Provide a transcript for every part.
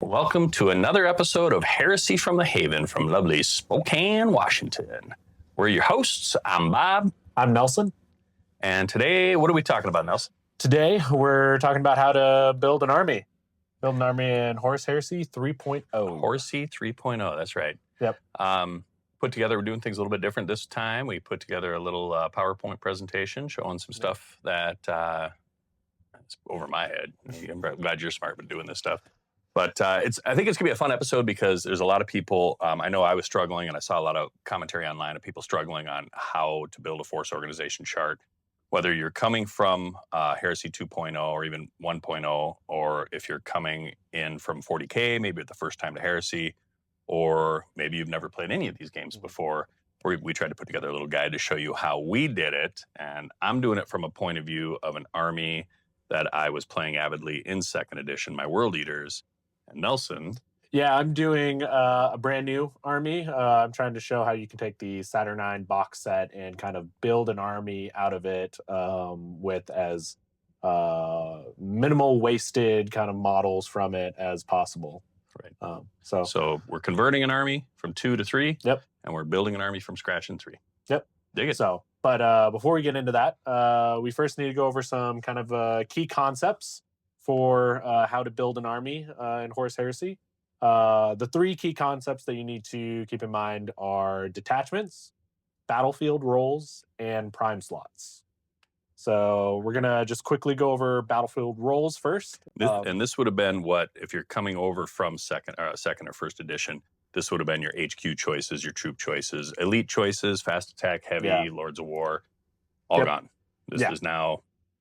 Welcome to another episode of Heresy from the Haven from lovely Spokane, Washington. We're your hosts. I'm Bob. I'm Nelson. And today, what are we talking about, Nelson? Today, we're talking about how to build an army. Build an army in Horus Heresy 3.0. Heresy 3.0, that's right. Yep. We're doing things a little bit different this time. We put together a little PowerPoint presentation showing some stuff that it's over my head. I'm glad you're smart with doing this stuff. But I think it's going to be a fun episode because there's a lot of people, I know I was struggling, and I saw a lot of commentary online of people struggling on how to build a force organization chart. Whether you're coming from Heresy 2.0 or even 1.0, or if you're coming in from 40K, maybe the first time to Heresy, or maybe you've never played any of these games before, we tried to put together a little guide to show you how we did it. And I'm doing it from a point of view of an army that I was playing avidly in 2nd edition, my World Eaters. And Nelson. Yeah, I'm doing a brand new army. I'm trying to show how you can take the Saturnine box set and kind of build an army out of it with as minimal wasted kind of models from it as possible. Right. So we're converting an army from 2 to 3. Yep. And we're building an army from scratch in 3. Yep. Dig it. But before we get into that, we first need to go over some kind of key concepts for how to build an army in Horus Heresy. The 3 key concepts that you need to keep in mind are detachments, battlefield roles, and prime slots. So we're going to just quickly go over battlefield roles first. This would have been what, if you're coming over from second or 1st edition, this would have been your HQ choices, your troop choices, elite choices, fast attack, heavy, Lords of War, all gone.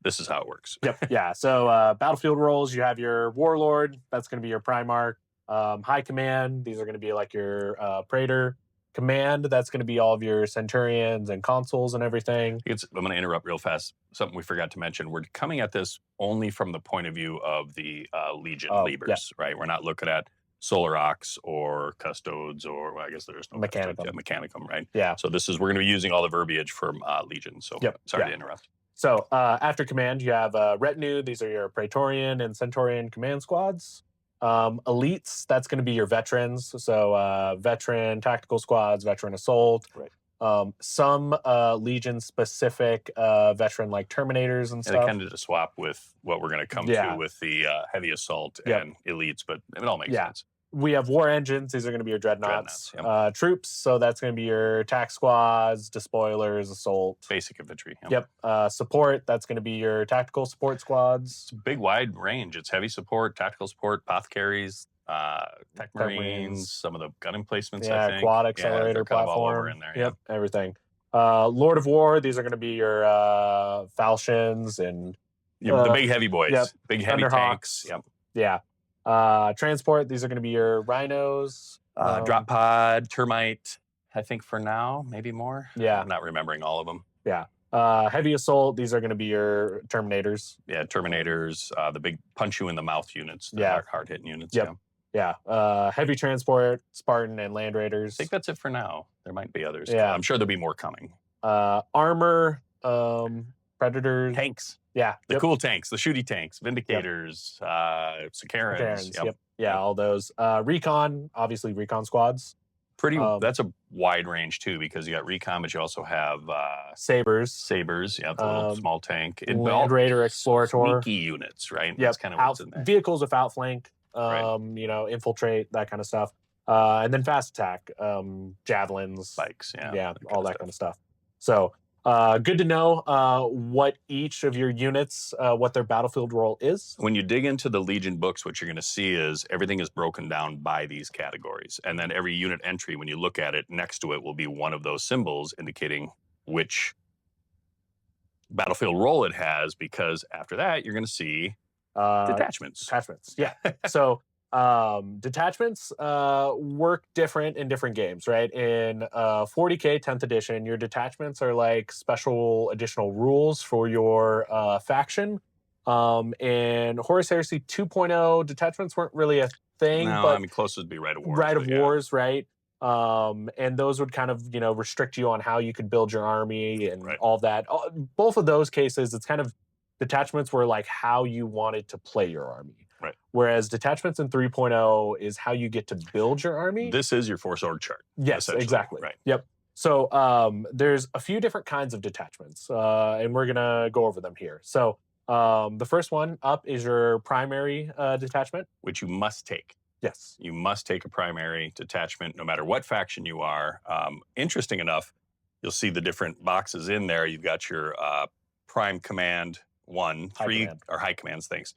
This is how it works. Yep. Yeah. So battlefield roles, you have your warlord. That's going to be your Primarch. High command. These are going to be like your Praetor. Command. That's going to be all of your Centurions and consuls and everything. I'm going to interrupt real fast. Something we forgot to mention. We're coming at this only from the point of view of the Legion Libers, right? We're not looking at Solar Ox or Custodes or, well, I guess there's no Mechanicum, right? Yeah. So we're going to be using all the verbiage from Legion. So sorry to interrupt. So after command, you have retinue. These are your Praetorian and Centaurian command squads. Elites, that's going to be your veterans. So veteran tactical squads, veteran assault. Right. Some Legion-specific veteran like Terminators and stuff. And it kind of just swap with what we're going to come to with the heavy assault and elites, but it all makes sense. We have war engines. These are going to be your dreadnoughts. Troops, so that's going to be your tac squads, despoilers, assault. Basic infantry. Support, that's going to be your tactical support squads. It's a big, wide range. It's heavy support, tactical support, apothecaries, tech marines, some of the gun emplacements, I think. Quad accelerator platform. Kind of all over in there. Everything. Lord of War, these are going to be your falchions and... the big heavy boys. Big heavy tanks. Transport, these are going to be your rhinos. Drop pod, termite, I think for now, maybe more. Yeah. I'm not remembering all of them. Yeah. Heavy assault, these are going to be your Terminators. Yeah, Terminators, the big punch you in the mouth units, the hard-hitting units. Heavy transport, Spartan, and Land Raiders. I think that's it for now. There might be others. Yeah. I'm sure there'll be more coming. Armor, Predators. Tanks. Yeah. The cool tanks, the shooty tanks, Vindicators, Sakarans. All those. Recon, obviously recon squads. That's a wide range too, because you got recon, but you also have Sabers, the little small tank. Land Raider Explorator. Sneaky units, right? Yep. That's kind of what's in there. Vehicles with outflank, infiltrate, that kind of stuff. And then fast attack, javelins. Spikes, all that kind of stuff. So good to know what each of your units, what their battlefield role is. When you dig into the Legion books, what you're going to see is everything is broken down by these categories. And then every unit entry, when you look at it, next to it will be one of those symbols indicating which battlefield role it has, because after that, you're going to see detachments. Detachments, yeah. So detachments work different in different games, right? In 40K 10th edition, your detachments are like special additional rules for your faction. In Horus Heresy 2.0, detachments weren't really a thing. No, but closest would be Rite of Wars. Rite of Wars, right? And those would kind of, restrict you on how you could build your army and all that. Both of those cases, it's kind of detachments were like how you wanted to play your army. Right. Whereas detachments in 3.0 is how you get to build your army. This is your force org chart. Yes, exactly. Right. Yep. So there's a few different kinds of detachments, and we're gonna go over them here. So the first one up is your primary detachment, which you must take. Yes. You must take a primary detachment no matter what faction you are. Interesting enough, you'll see the different boxes in there. You've got your prime command 1, 3, or high commands, thanks.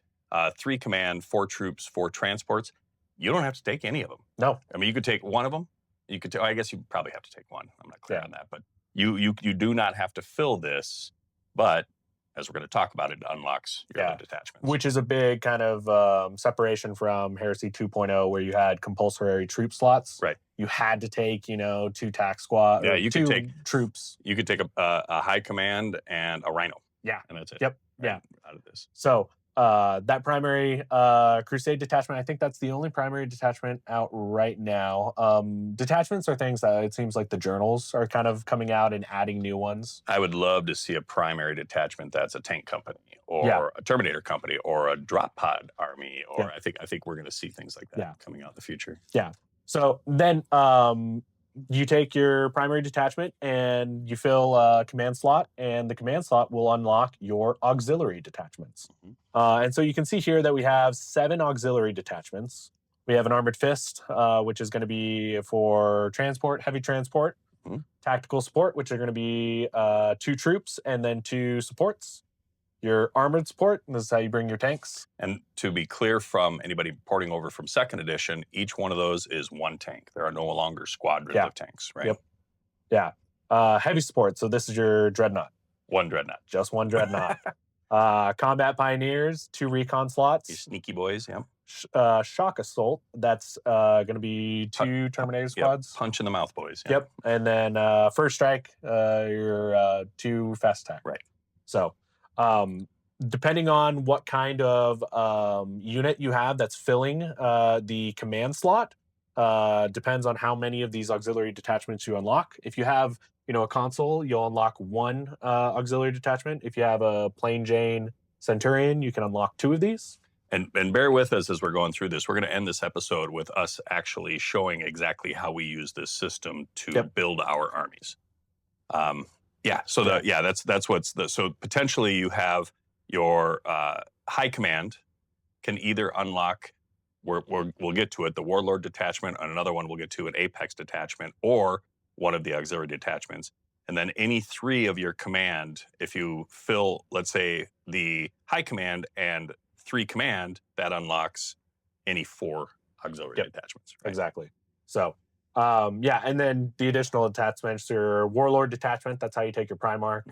3 command, 4 troops, 4 transports. You don't have to take any of them. No. I mean, you could take one of them. You could. I guess you probably have to take one. I'm not clear on that, but you do not have to fill this. But as we're going to talk about, it unlocks your other detachments, which is a big kind of separation from Heresy 2.0, where you had compulsory troop slots. Right. You had to take 2 tac squad. Yeah, you could take troops. You could take a high command and a rhino. Yeah, and that's it. Yep. Right, out of this. So that primary Crusade detachment, I think that's the only primary detachment out right now. Detachments are things that it seems like the journals are kind of coming out and adding new ones. I would love to see a primary detachment that's a tank company or a Terminator company or a drop pod army. Or I think we're going to see things like that coming out in the future. Yeah. So then you take your primary detachment and you fill a command slot, and the command slot will unlock your auxiliary detachments. And so you can see here that we have 7 auxiliary detachments. We have an armored fist, which is going to be for transport, heavy transport, tactical support, which are going to be 2 troops and then 2 supports. Your armored support, this is how you bring your tanks. And to be clear from anybody porting over from 2nd edition, each one of those is 1 tank. There are no longer squadrons of tanks, right? Yep. Yeah. Heavy support, so this is your dreadnought. 1 dreadnought. Just 1 dreadnought. Combat pioneers, 2 recon slots. You sneaky boys, yeah. Shock assault, that's going to be 2 Terminator squads. Punch in the mouth, boys. Yep. And then first strike, your 2 fast attack. Right. So depending on what kind of unit you have that's filling the command slot, depends on how many of these auxiliary detachments you unlock. If you have a console, you'll unlock 1 auxiliary detachment. If you have a plain Jane Centurion, you can unlock 2 of these. And bear with us as we're going through this. We're going to end this episode with us actually showing exactly how we use this system to build our armies. So that's what's so potentially you have your high command can either unlock. We'll get to it. The Warlord detachment, and another one we'll get to, an Apex detachment, or one of the auxiliary detachments. And then any 3 of your command, if you fill, let's say, the high command and 3 command, that unlocks any 4 auxiliary detachments. Right? Exactly. So, and then the additional attachments, your Warlord detachment, that's how you take your Primarch.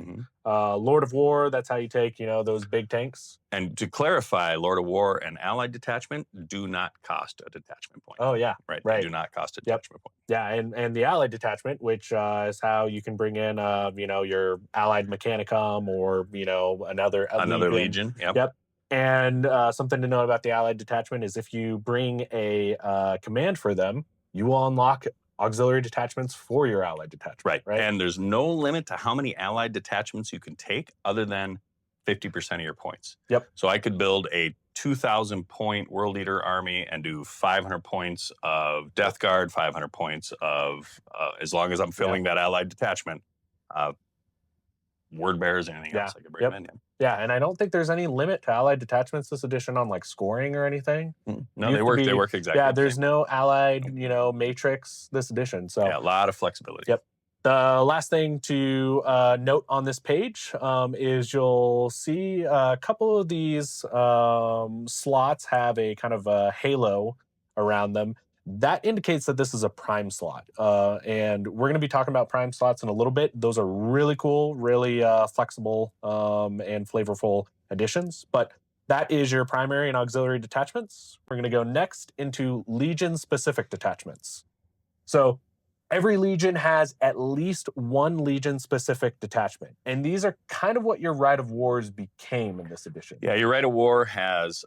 Lord of War, that's how you take, those big tanks. And to clarify, Lord of War and Allied detachment do not cost a detachment point. Oh, yeah. Right. They do not cost a detachment point. Yeah, and the Allied detachment, which is how you can bring in, your Allied Mechanicum or, another Legion. Yep. And something to note about the Allied detachment is if you bring a command for them, you will unlock auxiliary detachments for your Allied detachment. Right. And there's no limit to how many Allied detachments you can take other than 50% of your points. Yep. So I could build a 2,000 point World Leader army and do 500 points of Death Guard, 500 points of, as long as I'm filling that Allied detachment, Word Bearers, anything else I could bring them in. Yeah, and I don't think there's any limit to Allied detachments this edition on scoring or anything. No, they work exactly. Yeah, there's no Allied, matrix this edition. So a lot of flexibility. Yep. The last thing to note on this page is you'll see a couple of these slots have a kind of a halo around them. That indicates that this is a prime slot. And we're going to be talking about prime slots in a little bit. Those are really cool, really flexible and flavorful additions. But that is your primary and auxiliary detachments. We're going to go next into Legion-specific detachments. So every Legion has at least 1 Legion-specific detachment. And these are kind of what your Rite of Wars became in this edition. Yeah, your Rite of War has...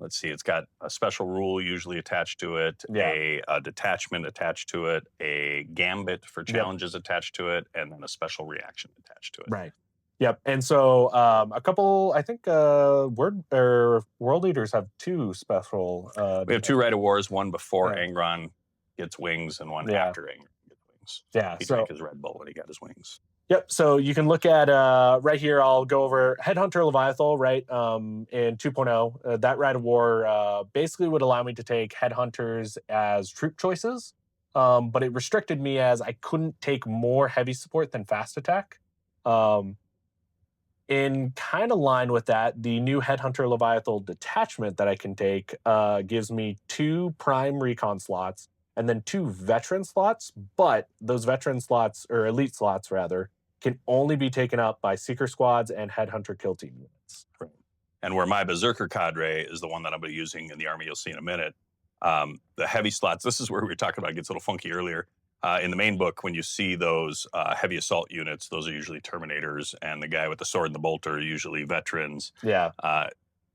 let's see, it's got a special rule usually attached to it, a detachment attached to it, a gambit for challenges attached to it, and then a special reaction attached to it. Right. Yep. And so a couple, I think, world leaders have two special. We have two Rite of Wars, one before Yeah. Angron gets wings and one Yeah. after Angron gets wings. Yeah. He So drank his Red Bull when he got his wings. yep. So you can look at right here. I'll go over Headhunter Leviathan, right? In 2.0, that Rite of War basically would allow me to take Headhunters as troop choices, but it restricted me as I couldn't take more heavy support than fast attack. In kind of line with that, the new Headhunter Leviathan detachment that I can take gives me 2 prime recon slots and then 2 veteran slots, but those veteran slots, or elite slots rather, can only be taken up by Seeker Squads and Headhunter Kill Team units. Right. And where my Berserker cadre is the one that I'll be using in the army you'll see in a minute, the heavy slots, this is where we were talking about, it gets a little funky earlier. In the main book, when you see those heavy assault units, those are usually Terminators, and the guy with the sword and the bolt are usually veterans. Yeah.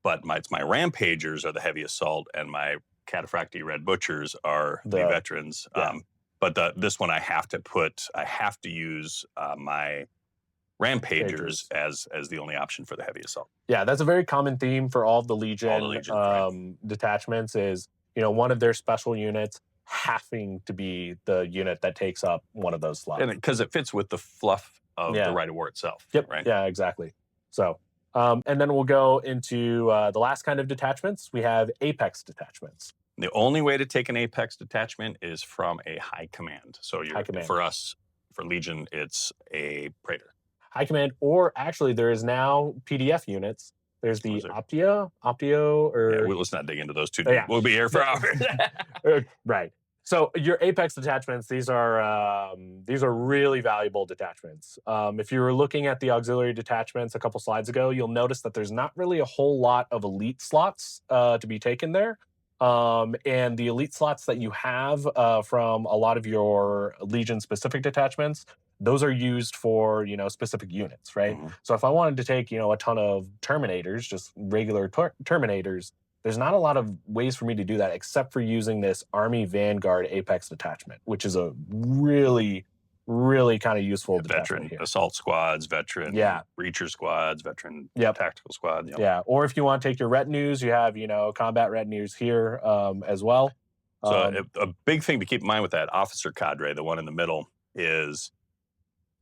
But my Rampagers are the heavy assault, and my Cataphracti Red Butchers are the veterans. Yeah. But this one I have to use my Rampagers as the only option for the heavy assault. Yeah, that's a very common theme for all of the Legion, right. detachments is, one of their special units having to be the unit that takes up one of those slots. Because it fits with the fluff of the Rite of War itself. Yep. Right? Yeah, exactly. So, and then we'll go into the last kind of detachments. We have Apex detachments. The only way to take an Apex detachment is from a high command. So for us, for Legion, it's a Praetor. High command, or actually there is now PDF units. There's the Optio, or... let's not dig into those two. Yeah. We'll be here for hours. Right. So your Apex detachments, these are really valuable detachments. If you were looking at the auxiliary detachments a couple slides ago, you'll notice that there's not really a whole lot of elite slots to be taken there. And the elite slots that you have from a lot of your Legion-specific detachments, those are used for, specific units, right? Mm-hmm. So if I wanted to take, a ton of Terminators, just regular Terminators, there's not a lot of ways for me to do that except for using this Army Vanguard Apex detachment, which is a really, really kind of useful veteran here. Assault squads, veteran Reacher squads, veteran tactical squad. Yeah, or if you want to take your retinues, you have, combat retinues here as well. So a big thing to keep in mind with that officer cadre, the one in the middle, is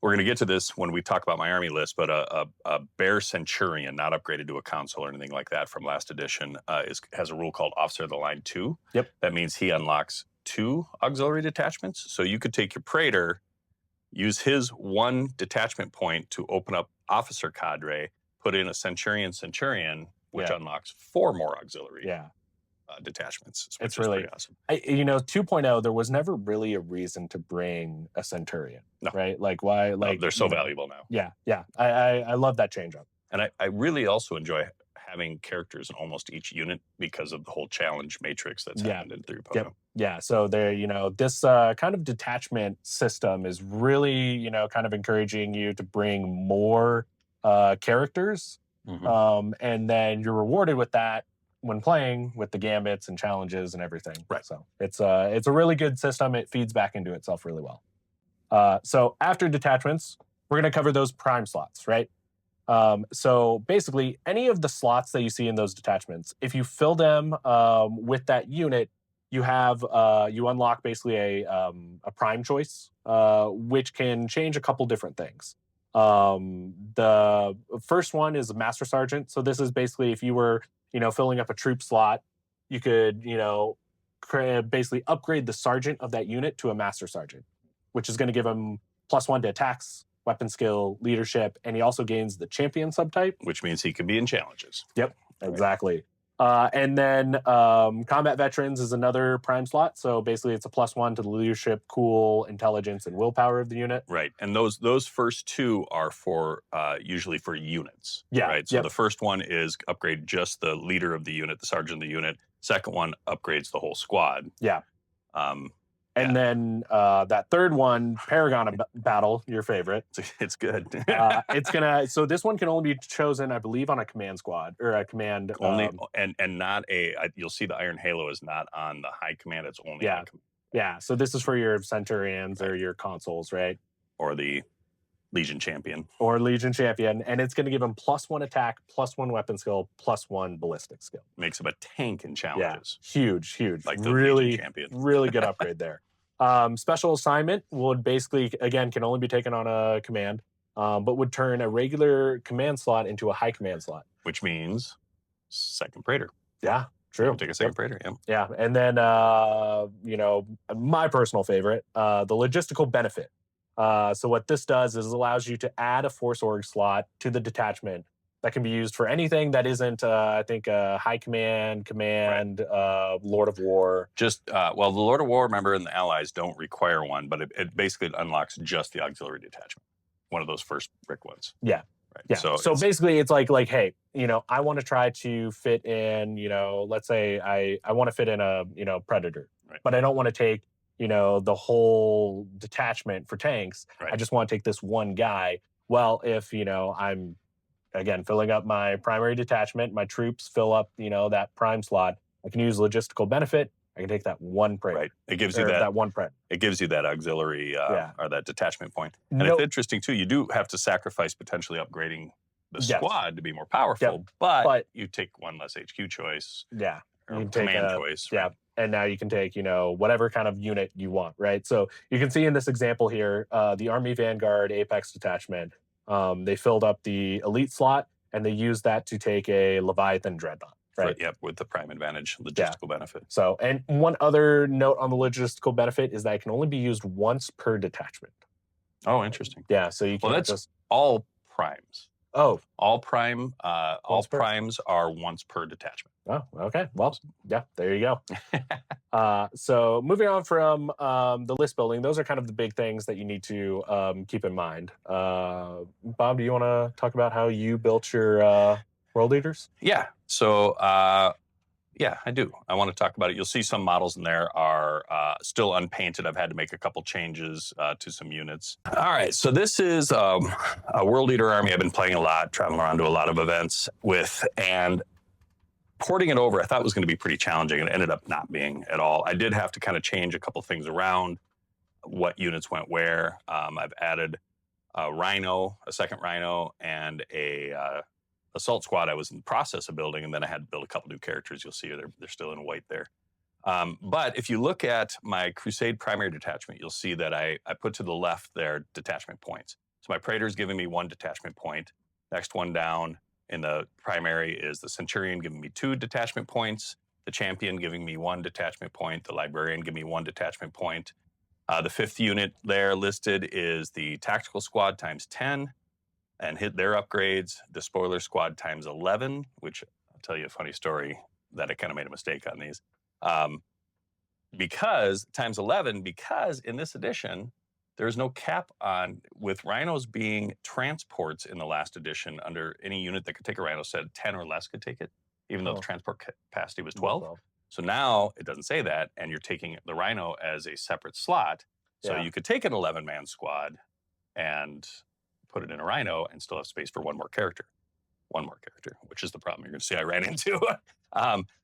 we're going to get to this when we talk about my army list, but a Bear Centurion, not upgraded to a console or anything like that from last edition, has a rule called Officer of the Line 2. Yep. That means he unlocks 2 auxiliary detachments. So you could take your Praetor, use his 1 detachment point to open up Officer Cadre, put in a Centurion, which unlocks 4 more auxiliary detachments. It's really pretty awesome. 2.0, there was never really a reason to bring a Centurion, right? Like why? Like they're so valuable now. Yeah. I love that change up, and I really also enjoy having characters in almost each unit because of the whole challenge matrix that's happened in 3.0. Yep. Yeah. So there, this kind of detachment system is really, kind of encouraging you to bring more characters, and then you're rewarded with that when playing with the gambits and challenges and everything. Right. So it's a really good system. It feeds back into itself really well. So after detachments, we're going to cover those prime slots, right? So basically, any of the slots that you see in those detachments, if you fill them with that unit, you have you unlock basically a prime choice, which can change a couple different things. The first one is a Master Sergeant. So this is basically if you were filling up a troop slot, you could basically upgrade the sergeant of that unit to a Master Sergeant, which is going to give him +1 to attacks, weapon skill, leadership, and he also gains the champion subtype, which means he can be in challenges. Yep, exactly. And then combat veterans is another prime slot. So basically, it's a +1 to the leadership, cool, intelligence, and willpower of the unit. Right, and those first 2 are for usually for units. Yeah. Right. So the first one is upgrade just the leader of the unit, the sergeant of the unit. Second one upgrades the whole squad. Yeah. And then that third one, Paragon Battle, your favorite. It's good. So this one can only be chosen, I believe, on a command squad or a command. Only, and not you'll see the Iron Halo is not on the high command. It's only on command. Yeah. So this is for your Centurions or your consoles, right? Or the Legion Champion. Or Legion Champion, and it's going to give him +1 attack, +1 weapon skill, +1 ballistic skill. Makes him a tank in Yeah, challenges. huge. Like the really, Legion Champion. really good upgrade there. Special assignment would basically, again, can only be taken on a command, but would turn a regular command slot into a high command slot. Which means second Praetor. Yeah, true. You can take a second Praetor, yeah. Yeah, and then, my personal favorite, the logistical benefit. So what this does is allows you to add a Force Org slot to the detachment that can be used for anything that isn't, I think, High Command, Lord of War. Just, the Lord of War, remember, and the Allies don't require one, but it basically unlocks just the auxiliary detachment. One of those first brick ones. Yeah. Right. Yeah. So basically it's like, hey, I want to try to fit in, let's say I want to fit in a, Predator, right. but I don't want to take, the whole detachment for tanks. Right. I just want to take this one guy. Well, if, I'm, again, filling up my primary detachment, my troops fill up, that prime slot, I can use logistical benefit. I can take that one Praetor. Right. It gives you that one Praetor. It gives you that auxiliary or that detachment point. And Nope. it's interesting, too. You do have to sacrifice potentially upgrading the squad to be more powerful, but you take one less HQ choice. Yeah. Or command choice. Yeah. Right? And now you can take, whatever kind of unit you want, right? So you can see in this example here, the Army Vanguard Apex detachment, they filled up the elite slot and they used that to take a Leviathan Dreadnought. Right. Yep, with the prime advantage, logistical benefit. So, and one other note on the logistical benefit is that it can only be used once per detachment. Oh, interesting. Yeah, so you can't just all primes. Oh, all primes are once per detachment. Oh, okay. Well, yeah, there you go. So moving on from the list building, those are kind of the big things that you need to keep in mind. Bob, do you want to talk about how you built your world leaders? Yeah. So, yeah, I do. I want to talk about it. You'll see some models in there are still unpainted. I've had to make a couple changes to some units. All right. So this is a World Leader army I've been playing a lot, traveling around to a lot of events with, and porting it over I thought was going to be pretty challenging. It ended up not being at all. I did have to kind of change a couple things around, what units went where. I've added a second Rhino, and a assault squad I was in the process of building, and then I had to build a couple new characters. You'll see they're still in white there. But if you look at my Crusade primary detachment, you'll see that I put to the left there detachment points. So my Praetor's giving me 1 detachment point. Next one down in the primary is the Centurion giving me 2 detachment points. The Champion giving me 1 detachment point. The Librarian giving me 1 detachment point. The 5th unit there listed is the Tactical Squad times 10. And hit their upgrades, the Spoiler Squad times 11, which I'll tell you a funny story that I kind of made a mistake on these. Because times 11, because in this edition, there's no cap on, with Rhinos being transports in the last edition, under any unit that could take a Rhino said 10 or less could take it, even though the transport capacity was 12. So now it doesn't say that, and you're taking the Rhino as a separate slot. So you could take an 11-man squad and put it in a Rhino and still have space for one more character, which is the problem you're going to see I ran into.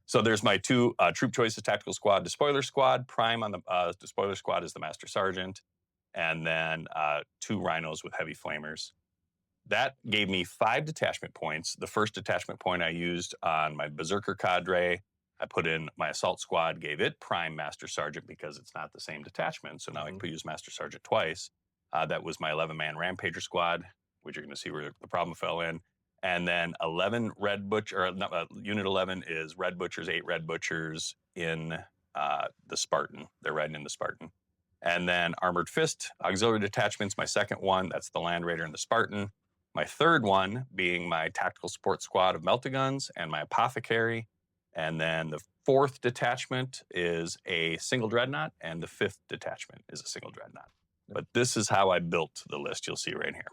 So there's my 2 troop choices: Tactical Squad, Despoiler Squad. Prime on the Despoiler Squad is the Master Sergeant, and then 2 Rhinos with heavy flamers. That gave me 5 detachment points. The first detachment point I used on my Berserker cadre. I put in my Assault Squad, gave it Prime Master Sergeant because it's not the same detachment. So now I can use Master Sergeant twice. That was my 11-man Rampager Squad, which you're going to see where the problem fell in. And then 11 Red Butcher, Unit 11 is Red Butchers, 8 Red Butchers in the Spartan. They're riding in the Spartan. And then Armored Fist, Auxiliary Detachments, my second one, that's the Land Raider and the Spartan. My third one being my Tactical Support Squad of Meltaguns and my Apothecary. And then the 4th detachment is a single Dreadnought, and the 5th detachment is a single Dreadnought. But this is how I built the list you'll see right here.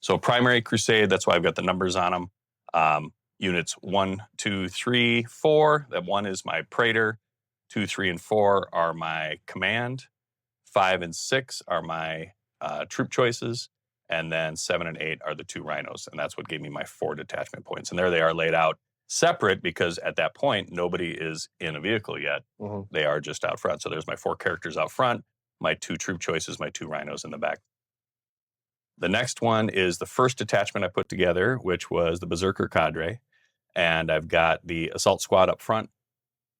So primary Crusade, that's why I've got the numbers on them. Units 1, 2, 3, 4. That 1 is my Praetor. 2, 3, and 4 are my command. 5 and 6 are my troop choices. And then 7 and 8 are the 2 Rhinos. And that's what gave me my 4 detachment points. And there they are laid out separate, because at that point, nobody is in a vehicle yet. Mm-hmm. They are just out front. So there's my 4 characters out front, my 2 troop choices, my 2 Rhinos in the back. The next one is the first detachment I put together, which was the Berserker Cadre. And I've got the Assault Squad up front.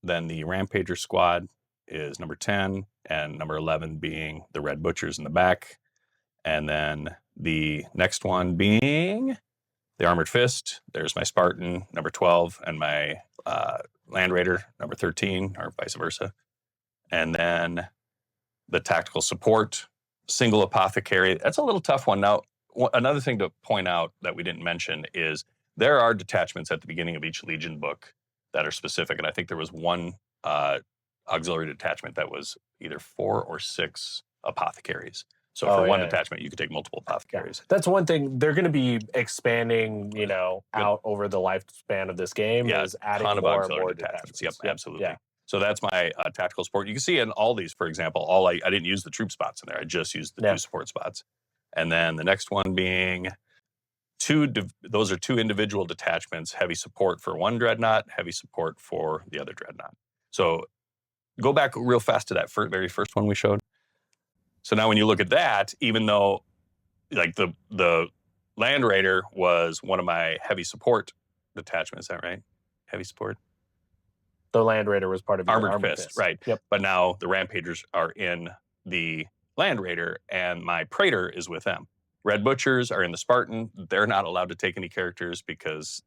Then the Rampager Squad is number 10, and number 11 being the Red Butchers in the back. And then the next one being the Armored Fist. There's my Spartan, number 12, and my Land Raider, number 13, or vice versa. And then the Tactical Support, single Apothecary. That's a little tough one. Now, another thing to point out that we didn't mention is there are detachments at the beginning of each Legion book that are specific. And I think there was one auxiliary detachment that was either 4 or 6 apothecaries. So for one detachment, you could take multiple apothecaries. That's one thing. They're going to be expanding, out over the lifespan of this game. Yeah, is adding ton of more and auxiliary more detachments. detachments. Yep, absolutely. Yeah. So that's my tactical support. You can see in all these, for example, I didn't use the troop spots in there. I just used the 2 support spots. And then the next one being those are 2 individual detachments, heavy support for one dreadnought, heavy support for the other dreadnought. So go back real fast to that very first one we showed. So now when you look at that, even though like the Land Raider was one of my heavy support detachments, is that right? Heavy support? The Land Raider was part of your Armored Fist, right. Yep. But now the Rampagers are in the Land Raider, and my Praetor is with them. Red Butchers are in the Spartan. They're not allowed to take any characters because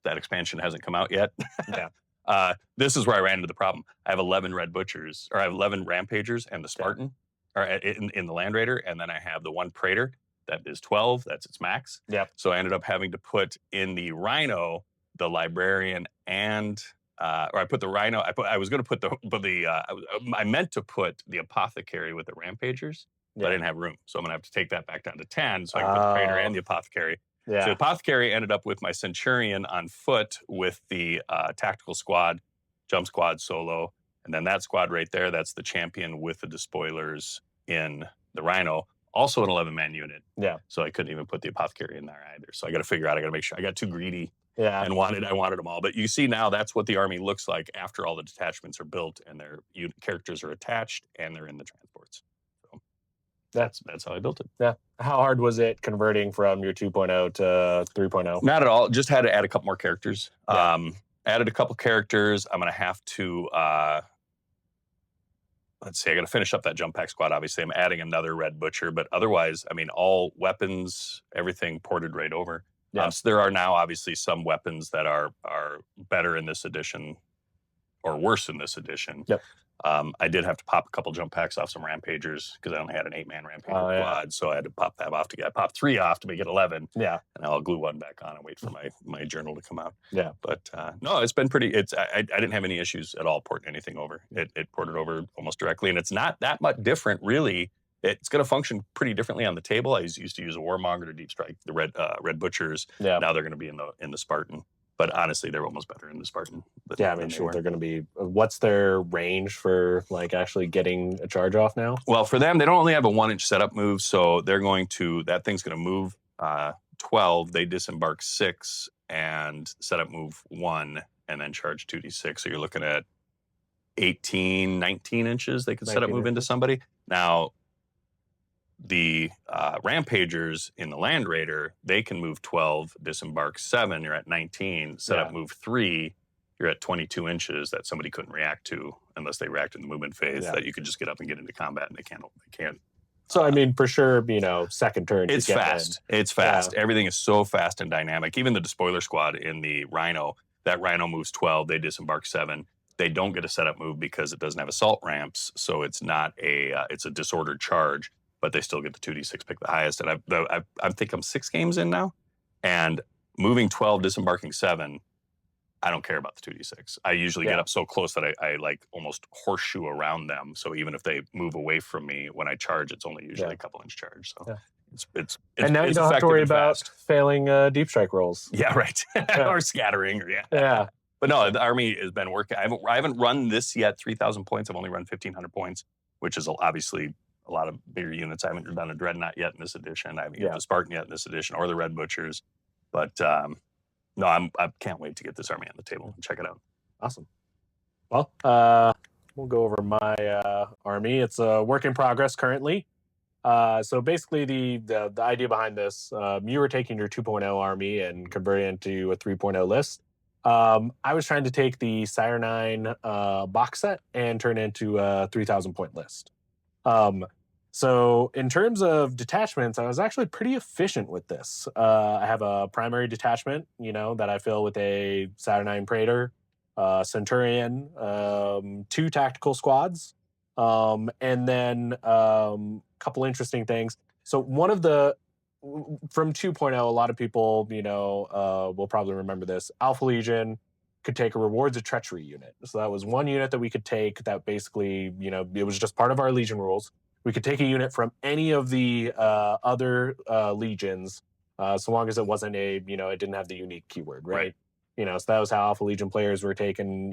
that expansion hasn't come out yet. Yeah. This is where I ran into the problem. I have 11 Red Butchers, or I have 11 Rampagers and the Spartan, or in the Land Raider, and then I have the one Praetor that is 12. That's its max. Yep. So I ended up having to put in the Rhino, the Librarian, and or I put the Rhino. I was going to put I meant to put the Apothecary with the Rampagers, but I didn't have room, so I'm going to have to take that back down to 10, so I can put the Praetor and the Apothecary. Yeah. So the Apothecary ended up with my Centurion on foot with the Tactical Squad, Jump Squad solo, and then that squad right there, that's the Champion with the Despoilers in the Rhino, also an 11-man unit. Yeah. So I couldn't even put the Apothecary in there either. So I got to figure out, I got to make sure. I got too greedy. Yeah. And I wanted them all. But you see now that's what the army looks like after all the detachments are built and their characters are attached and they're in the transports. So that's how I built it. Yeah. How hard was it converting from your 2.0 to 3.0? Not at all. Just had to add a couple more characters. Yeah. Added a couple characters. I'm going to have to, let's see, I got to finish up that jump pack squad. Obviously, I'm adding another Red Butcher. But otherwise, I mean, all weapons, everything ported right over. Yeah. So there are now obviously some weapons that are better in this edition or worse in this edition. Yep. I did have to pop a couple jump packs off some Rampagers because I only had an 8-man Rampager quad, so I had to pop that off to get. I popped 3 off to make it 11. Yeah. And I'll glue 1 back on and wait for my journal to come out. Yeah. But no, it's been pretty. I didn't have any issues at all porting anything over. It ported over almost directly, and it's not that much different really. It's going to function pretty differently on the table. I used to use a Warmonger to deep strike the Red Butchers. Yeah. Now they're going to be in the Spartan. But honestly, they're almost better in the Spartan. Yeah, I mean, sure, they're going to be. What's their range for like actually getting a charge off now? Well, for them, they don't only have a 1-inch setup move, so they're going to that thing's going to move 12. They disembark 6 and setup move 1, and then charge 2d6. So you're looking at 18, 19 inches. They could set up move into somebody. Now, the Rampagers in the Land Raider, they can move 12, disembark 7, you're at 19, set up move 3, you're at 22 inches that somebody couldn't react to unless they react in the movement phase, that you could just get up and get into combat and they can't. So, I mean, for sure, second turn. It's fast. It's fast. Yeah. Everything is so fast and dynamic. Even the Despoiler squad in the Rhino, that Rhino moves 12, they disembark 7. They don't get a setup move because it doesn't have assault ramps, so it's not it's a disordered charge. But they still get the 2d6 pick the highest. And I think I'm 6 games in now. And moving 12, disembarking 7, I don't care about the 2d6. I usually get up so close that I like almost horseshoe around them. So even if they move away from me, when I charge, it's only usually a couple inch charge. So it's and now you don't have to worry about failing deep strike rolls. Yeah, right. Or scattering. Or yeah. But no, the army has been working. I haven't run this yet, 3,000 points. I've only run 1,500 points, which is obviously a lot of bigger units. I haven't done a Dreadnought yet in this edition. I haven't done a Spartan yet in this edition, or the Red Butchers. But no, I can't wait to get this army on the table and check it out. Awesome. Well, we'll go over my army. It's a work in progress currently. So basically, the idea behind this, you were taking your 2.0 army and converting it into a 3.0 list. I was trying to take the Saturnine box set and turn it into a 3,000 point list. So in terms of detachments, I was actually pretty efficient with this. I have a primary detachment, that I fill with a Saturnine Praetor, Centurion, 2 tactical squads, and then a couple interesting things. So one of the from 2.0, a lot of people, will probably remember this. Alpha Legion could take a rewards of treachery unit. So that was one unit that we could take that basically, it was just part of our Legion rules. We could take a unit from any of the other legions, so long as it wasn't it didn't have the unique keyword, right? So that was how Alpha Legion players were taking,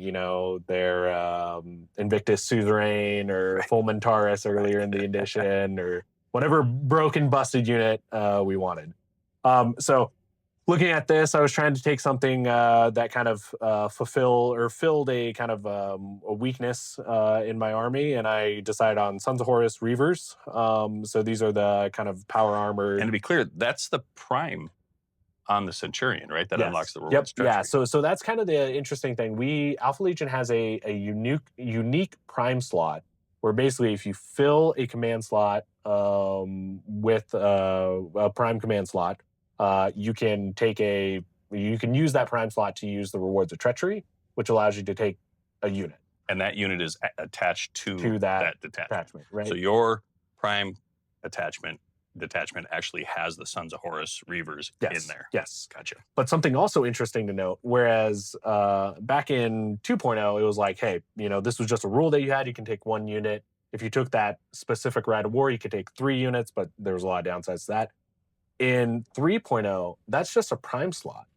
their Invictus Suzerain or Fulmentaris earlier in the edition, or whatever broken, busted unit we wanted. So looking at this, I was trying to take something that kind of filled a kind of a weakness in my army, and I decided on Sons of Horus Reavers. So these are the kind of power armored. And to be clear, that's the prime on the Centurion, right? That unlocks the rewards. Yep. Yeah. So that's kind of the interesting thing. Alpha Legion has a unique prime slot where basically if you fill a command slot with a prime command slot, you can use that prime slot to use the rewards of treachery, which allows you to take a unit. And that unit is attached to that detachment. Right? So your prime detachment actually has the Sons of Horus Reavers in there. Yes. Gotcha. But something also interesting to note, whereas back in 2.0, it was like, hey, this was just a rule that you had. You can take 1 unit. If you took that specific rite of war, you could take 3 units, but there was a lot of downsides to that. In 3.0, that's just a prime slot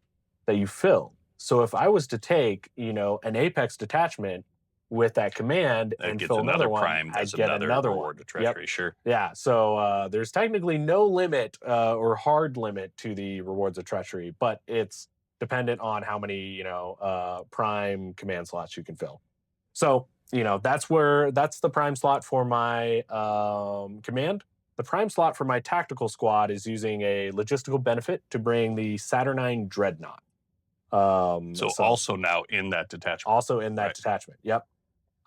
that you fill. So if I was to take, an Apex detachment with that command that and gets fill another prime, one, I'd get another reward to treachery. Sure. Yeah. So there's technically no limit or hard limit to the rewards of treachery, but it's dependent on how many, prime command slots you can fill. So, that's the prime slot for my command. The prime slot for my tactical squad is using a logistical benefit to bring the Saturnine Dreadnought. So also now in that detachment. Also in that detachment. Yep.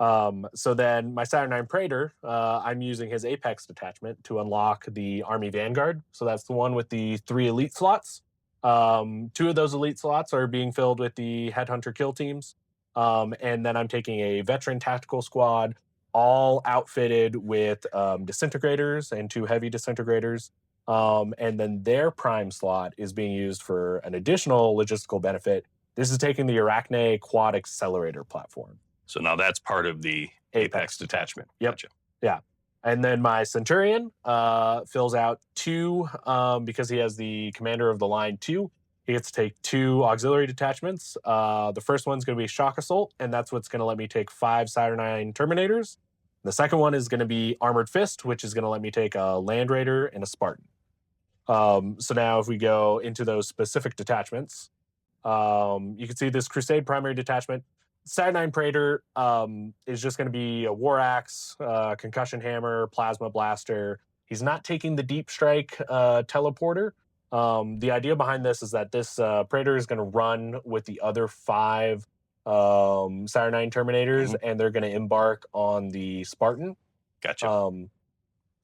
So then my Saturnine Praetor, I'm using his Apex detachment to unlock the Army Vanguard. So that's the one with the 3 elite slots. 2 of those elite slots are being filled with the Headhunter kill teams. And then I'm taking a veteran tactical squad, all outfitted with disintegrators and 2 heavy disintegrators. And then their prime slot is being used for an additional logistical benefit. This is taking the Arachne Quad Accelerator platform. So now that's part of the Apex detachment. Yep. Gotcha. Yeah. And then my Centurion fills out 2, because he has the commander of the line 2. He gets to take 2 auxiliary detachments. The first one's going to be Shock Assault, and that's what's going to let me take 5 Saturnine Terminators. The second one is going to be Armored Fist, which is going to let me take a Land Raider and a Spartan. So now if we go into those specific detachments, you can see this Crusade primary detachment. Saturnine Praetor is just going to be a War Axe, Concussion Hammer, Plasma Blaster. He's not taking the Deep Strike teleporter. The idea behind this is that this Praetor is going to run with the other 5 Saturnine Terminators, and they're going to embark on the Spartan. Gotcha.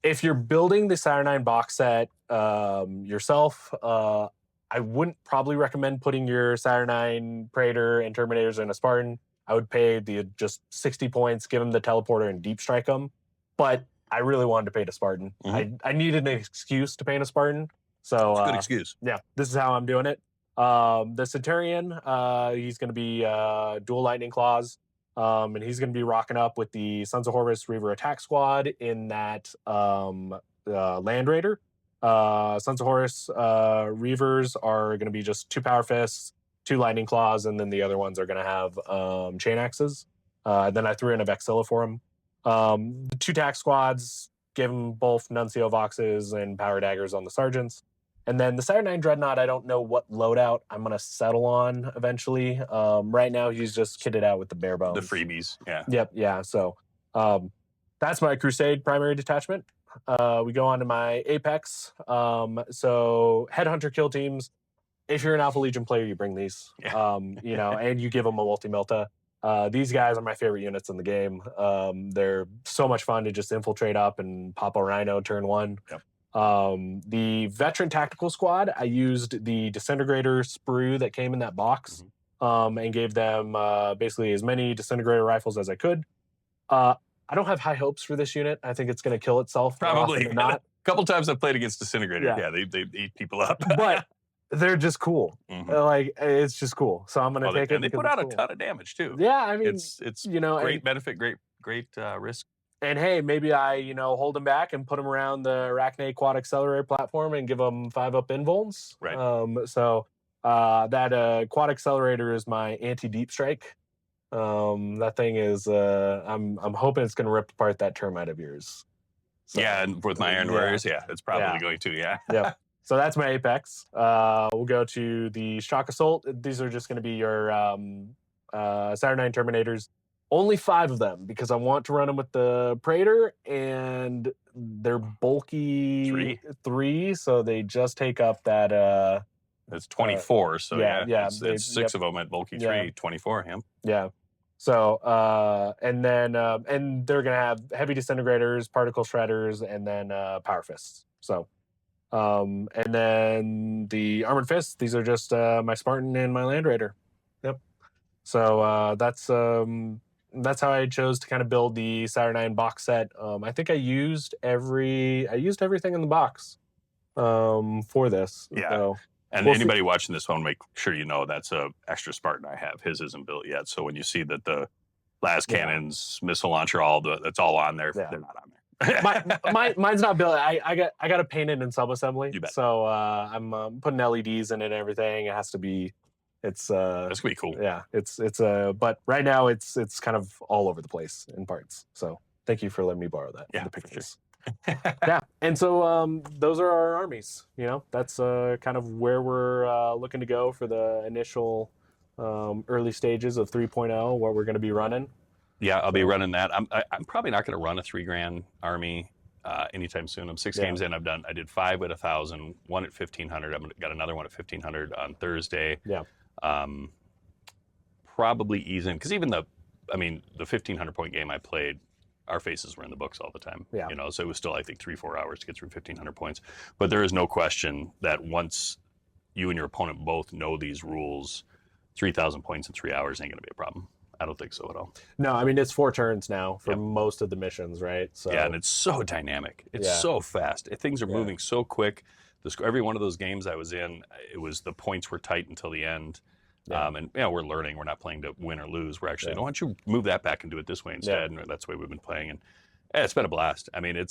If you're building the Saturnine box set yourself, I wouldn't probably recommend putting your Saturnine Praetor and Terminators in a Spartan. I would pay just 60 points, give him the teleporter, and deep strike him. But I really wanted to paint a Spartan. I needed an excuse to paint a Spartan. So it's a good excuse. Yeah, this is how I'm doing it. The Centurion, he's going to be dual lightning claws, and he's going to be rocking up with the Sons of Horus Reaver attack squad in that Land Raider. Sons of Horus Reavers are going to be just 2 power fists, 2 lightning claws, and then the other ones are going to have chain axes. Then I threw in a Vexilla for him. The 2 tack squads, give them both Nuncio Voxes and power daggers on the sergeants. And then the Saturnine Dreadnought, I don't know what loadout I'm going to settle on eventually. Right now, he's just kitted out with the bare bones. The freebies, yeah. Yep, yeah. So that's my Crusade primary detachment. we go on to my Apex. So Headhunter kill teams. If you're an Alpha Legion player, you bring these. Yeah. You know, and you give them a multi-melta. These guys are my favorite units in the game. They're so much fun to just infiltrate up and pop a Rhino turn 1. Yep. The Veteran Tactical Squad, I used the Disintegrator sprue that came in that box, and gave them basically as many Disintegrator rifles as I could. I don't have high hopes for this unit. I think it's going to kill itself. Probably not. A couple times I've played against Disintegrator. Yeah. Yeah, they eat people up. But they're just cool. Like, it's just cool. So I'm going to take it. And they put out a ton of damage too. Yeah, I mean, it's you know, great benefit, great risk. And hey, maybe I, you know, hold them back and put them around the Arachne Quad Accelerator platform and give them 5-up invulns. Right. So that Quad Accelerator is my anti-deep strike. That thing is, I'm hoping it's going to rip apart that termite of yours. So, yeah, and with my Iron Warriors, it's probably going to, yeah. So that's my Apex. We'll go to the Shock Assault. These are just going to be your Saturnine Terminators. Only 5 of them because I want to run them with the Praetor, and they're bulky 3, so they just take up that. It's 24, so it's 6 of them at bulky 3, 24 him. Yeah. So and then and they're gonna have heavy disintegrators, particle shredders, and then power fists. So and then the armored fists. These are just my Spartan and my Land Raider. Yep. So that's how I chose to kind of build the Saturnine box set. I think I used everything in the box for this. Yeah. So, and anybody watching this one, make sure you know that's a extra Spartan I have. His isn't built yet. So when you see that the las cannons, missile launcher, that's all on there, they're not on there. Mine's not built. I got to paint it in sub-assembly. You bet. So I'm putting LEDs in it and everything. It has to be. It's that's gonna be cool. Yeah, it's but right now it's kind of all over the place in parts. So thank you for letting me borrow that. Yeah, the pictures. Sure. Yeah, and so those are our armies. You know, that's kind of where we're looking to go for the initial early stages of 3.0. What we're going to be running. Yeah, I'll be running that. I'm probably not going to run a 3 grand army anytime soon. I'm 6 games in. I did 5 at 1,000, 1 at 1,500. I've got another one at 1,500 on Thursday. Yeah. Probably easing because even the 1,500 point game I played, our faces were in the books all the time. Yeah. You know, so it was still, I think, 3-4 hours to get through 1,500 points. But there is no question that once you and your opponent both know these rules, 3,000 points in 3 hours ain't going to be a problem. I don't think so at all. No, I mean, it's 4 turns now for most of the missions, right? So yeah, and it's so dynamic. It's so fast. Things are moving so quick. Every one of those games I was in, it was the points were tight until the end. Yeah. And we're learning. We're not playing to win or lose. We're actually, why don't you move that back and do it this way instead? And that's the way we've been playing. And it's been a blast. I mean,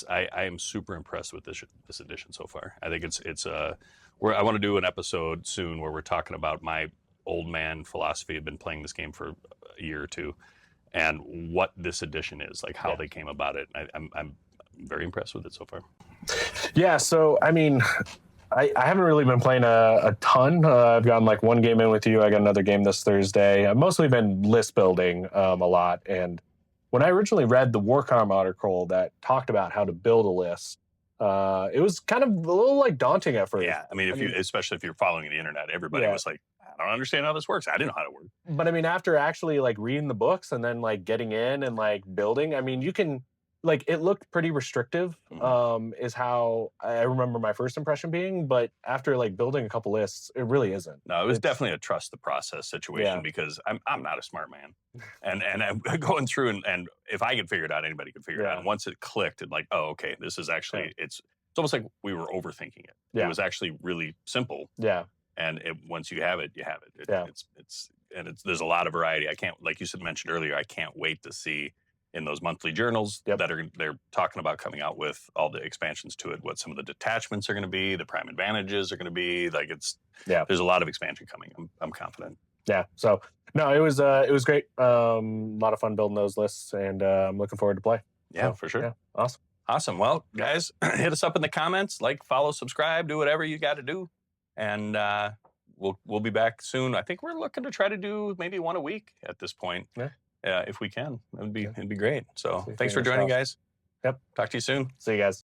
I am super impressed with this edition so far. I think I want to do an episode soon where we're talking about my old man philosophy. I've been playing this game for a year or two, and what this edition is, like how they came about it. I'm very impressed with it so far. Yeah, so I mean, I haven't really been playing a ton. I've gotten like 1 game in with you. I got another game this Thursday. I've mostly been list building a lot. And when I originally read the Warcom article that talked about how to build a list, it was kind of a little like daunting at first. Yeah, I mean, especially if you're following the internet, everybody was like, I don't understand how this works. I didn't know how it worked. But I mean, after actually like reading the books and then like getting in and like building, I mean, you can. Like, it looked pretty restrictive, is how I remember my first impression being. But after, like, building a couple lists, it really isn't. No, it was definitely a trust the process situation because I'm not a smart man. And I'm going through, and if I could figure it out, anybody could figure it out. And once it clicked, and like, oh, okay, this is actually, it's almost like we were overthinking it. It was actually really simple. Yeah. And once you have it, you have it. There's a lot of variety. I can't, like you mentioned earlier, I can't wait to see in those monthly journals that they're talking about coming out with all the expansions to it, what some of the detachments are going to be, the prime advantages are going to be. Like there's a lot of expansion coming. I'm confident. Yeah. So no, it was great. A lot of fun building those lists, and I'm looking forward to play. Yeah, for sure. Yeah, awesome. Well, guys, hit us up in the comments, like, follow, subscribe, do whatever you got to do, and we'll be back soon. I think we're looking to try to do maybe 1 a week at this point. Yeah. If we can, it'd be great. So thanks for joining, guys. Yep. Talk to you soon. See you guys.